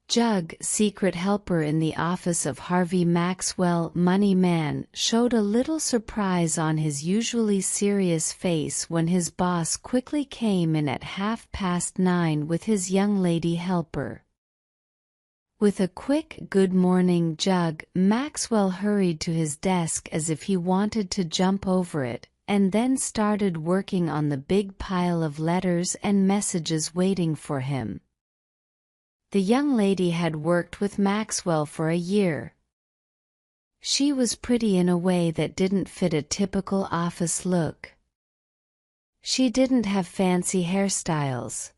Jug, secret helper in the office of Harvey Maxwell, money man, showed a little surprise on his usually serious face when his boss quickly came in at 9:30 with his young lady helper. With a quick "Good morning, Jug," Maxwell hurried to his desk as if he wanted to jump over it, and then started working on the big pile of letters and messages waiting for him. The young lady had worked with Maxwell for a year. She was pretty in a way that didn't fit a typical office look. She didn't have fancy hairstyles.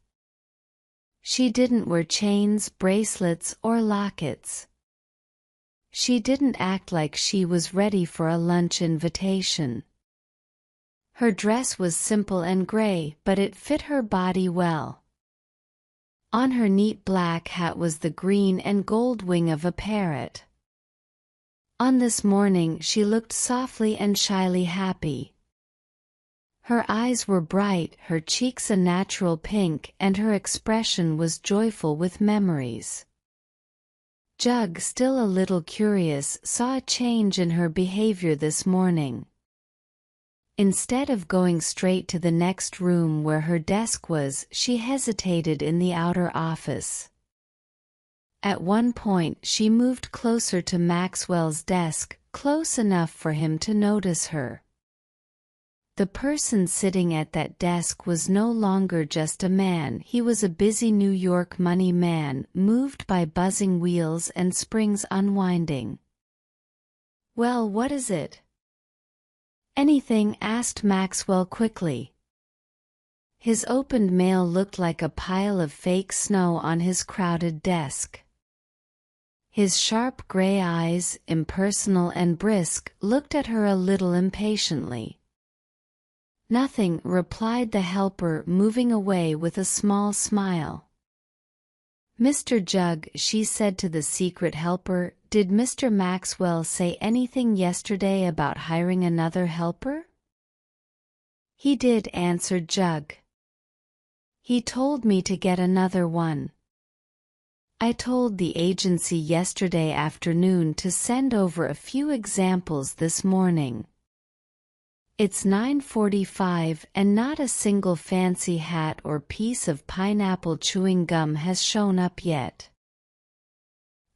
She didn't wear chains, bracelets, or lockets. She didn't act like she was ready for a lunch invitation. Her dress was simple and gray, but it fit her body well. On her neat black hat was the green and gold wing of a parrot. On this morning she looked softly and shyly happy. Her eyes were bright, her cheeks a natural pink, and her expression was joyful with memories. Jug, still a little curious, saw a change in her behavior this morning. Instead of going straight to the next room where her desk was, she hesitated in the outer office. At one point she moved closer to Maxwell's desk, close enough for him to notice her. The person sitting at that desk was no longer just a man, he was a busy New York money man, moved by buzzing wheels and springs unwinding. "Well, what is it?" "Anything?" asked Maxwell quickly. His opened mail looked like a pile of fake snow on his crowded desk. His sharp gray eyes, impersonal and brisk, looked at her a little impatiently. "Nothing," replied the helper, moving away with a small smile. "Mr. Jug," she said to the secret helper, "did Mr. Maxwell say anything yesterday about hiring another helper?" "He did," answered Jug. "He told me to get another one. I told the agency yesterday afternoon to send over a few examples this morning. It's 9:45 and not a single fancy hat or piece of pineapple chewing gum has shown up yet."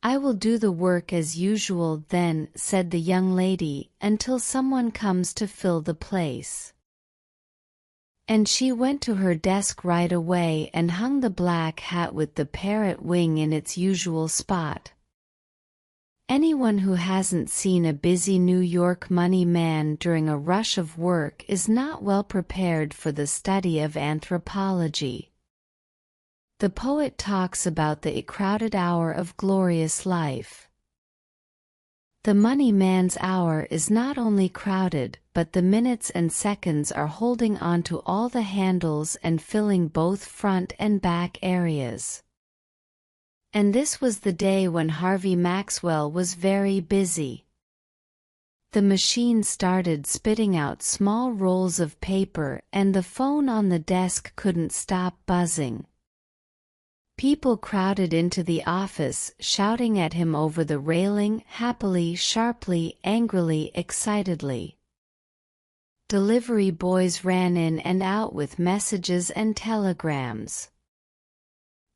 "I will do the work as usual then," said the young lady, "until someone comes to fill the place." And she went to her desk right away and hung the black hat with the parrot wing in its usual spot. Anyone who hasn't seen a busy New York money man during a rush of work is not well prepared for the study of anthropology. The poet talks about the crowded hour of glorious life. The money man's hour is not only crowded, but the minutes and seconds are holding on to all the handles and filling both front and back areas. And this was the day when Harvey Maxwell was very busy. The machine started spitting out small rolls of paper, and the phone on the desk couldn't stop buzzing. People crowded into the office, shouting at him over the railing, happily, sharply, angrily, excitedly. Delivery boys ran in and out with messages and telegrams.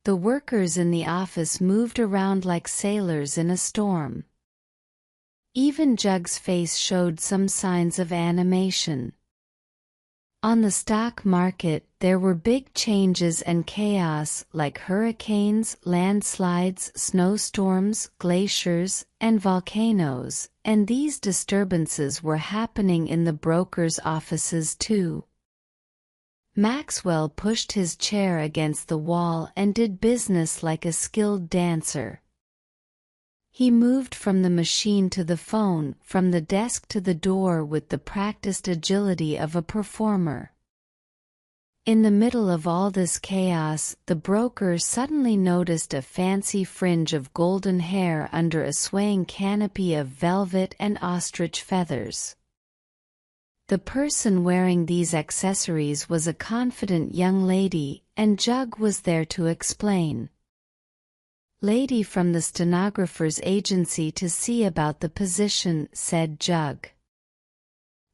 The workers in the office moved around like sailors in a storm. Even Jug's face showed some signs of animation. On the stock market, there were big changes and chaos, like hurricanes, landslides, snowstorms, glaciers, and volcanoes, and these disturbances were happening in the brokers' offices too. Maxwell pushed his chair against the wall and did business like a skilled dancer. He moved from the machine to the phone, from the desk to the door with the practiced agility of a performer. In the middle of all this chaos, the broker suddenly noticed a fancy fringe of golden hair under a swaying canopy of velvet and ostrich feathers. The person wearing these accessories was a confident young lady, and Jug was there to explain. "Lady from the stenographer's agency to see about the position," said Jug.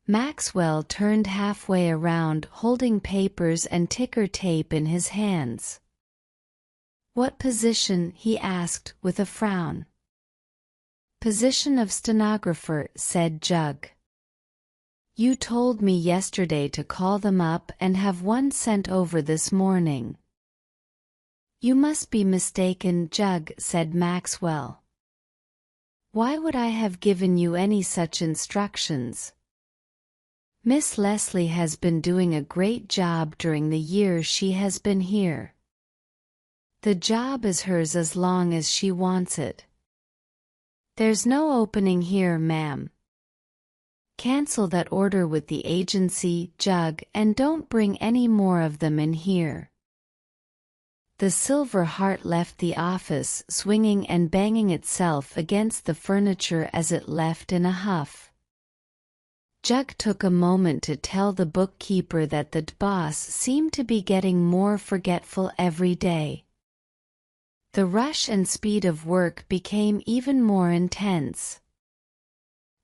Maxwell turned halfway around, holding papers and ticker tape in his hands. "What position?" he asked, with a frown. "Position of stenographer," said Jug. "You told me yesterday to call them up and have one sent over this morning." "You must be mistaken, Jug," said Maxwell. "Why would I have given you any such instructions? Miss Leslie has been doing a great job during the year she has been here. The job is hers as long as she wants it. There's no opening here, ma'am. Cancel that order with the agency, Jug, and don't bring any more of them in here." The silver heart left the office, swinging and banging itself against the furniture as it left in a huff. Jug took a moment to tell the bookkeeper that the boss seemed to be getting more forgetful every day. The rush and speed of work became even more intense.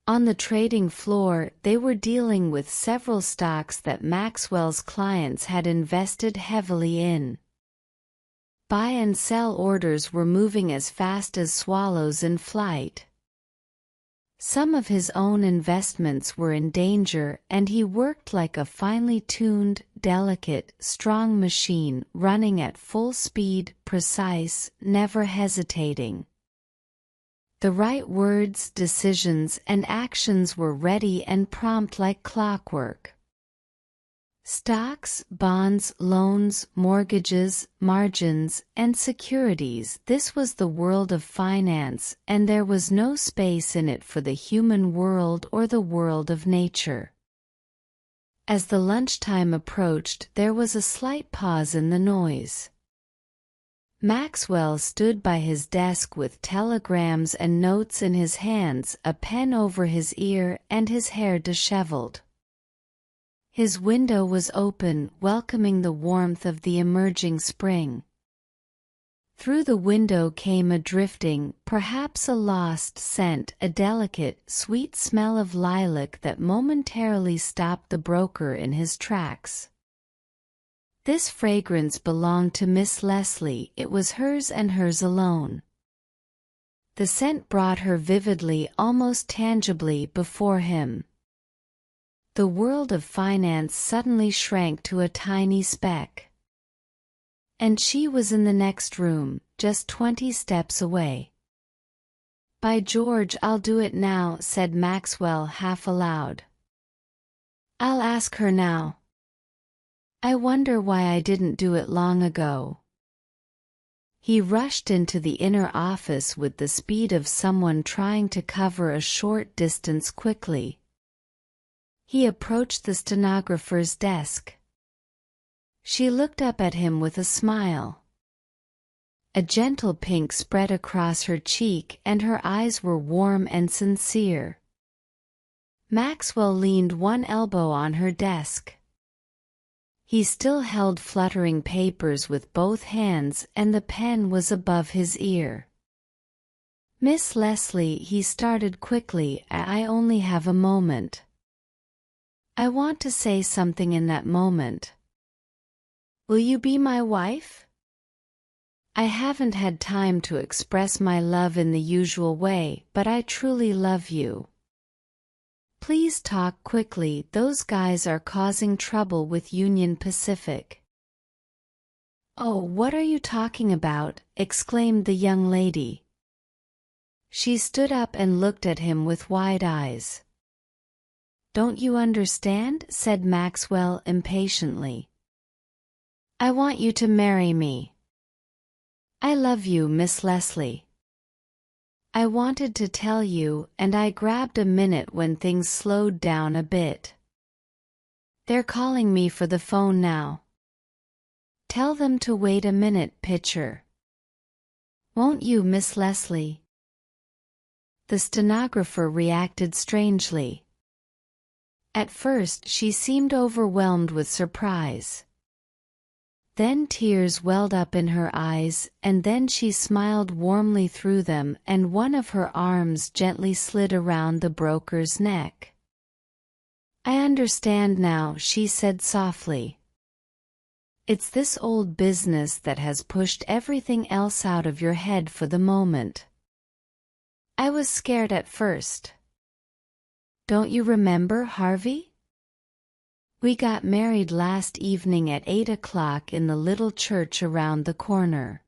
On the trading floor, they were dealing with several stocks that Maxwell's clients had invested heavily in. Buy and sell orders were moving as fast as swallows in flight. Some of his own investments were in danger, and he worked like a finely tuned, delicate, strong machine, running at full speed, precise, never hesitating. The right words, decisions, and actions were ready and prompt like clockwork. Stocks, bonds, loans, mortgages, margins, and securities — this was the world of finance, and there was no space in it for the human world or the world of nature. As the lunchtime approached, there was a slight pause in the noise. Maxwell stood by his desk with telegrams and notes in his hands, a pen over his ear, and his hair disheveled. His window was open, welcoming the warmth of the emerging spring. Through the window came a drifting, perhaps a lost scent, a delicate, sweet smell of lilac that momentarily stopped the broker in his tracks. This fragrance belonged to Miss Leslie. It was hers and hers alone. The scent brought her vividly, almost tangibly, before him. The world of finance suddenly shrank to a tiny speck. And she was in the next room, just 20 steps away. "By George, I'll do it now," said Maxwell half aloud. "I'll ask her now. I wonder why I didn't do it long ago." He rushed into the inner office with the speed of someone trying to cover a short distance quickly. He approached the stenographer's desk. She looked up at him with a smile. A gentle pink spread across her cheek, and her eyes were warm and sincere. Maxwell leaned one elbow on her desk. He still held fluttering papers with both hands, and the pen was above his ear. "Miss Leslie," he started quickly, "I only have a moment. I want to say something in that moment. Will you be my wife? I haven't had time to express my love in the usual way, but I truly love you. Please talk quickly, those guys are causing trouble with Union Pacific." "Oh, what are you talking about?" exclaimed the young lady. She stood up and looked at him with wide eyes. "Don't you understand?" said Maxwell impatiently. "I want you to marry me. I love you, Miss Leslie. I wanted to tell you, and I grabbed a minute when things slowed down a bit. They're calling me for the phone now. Tell them to wait a minute, pitcher. Won't you, Miss Leslie?" The stenographer reacted strangely. At first she seemed overwhelmed with surprise. Then tears welled up in her eyes, and then she smiled warmly through them, and one of her arms gently slid around the broker's neck. "I understand now," she said softly. "It's this old business that has pushed everything else out of your head for the moment. I was scared at first. Don't you remember, Harvey? We got married last evening at 8 o'clock in the little church around the corner.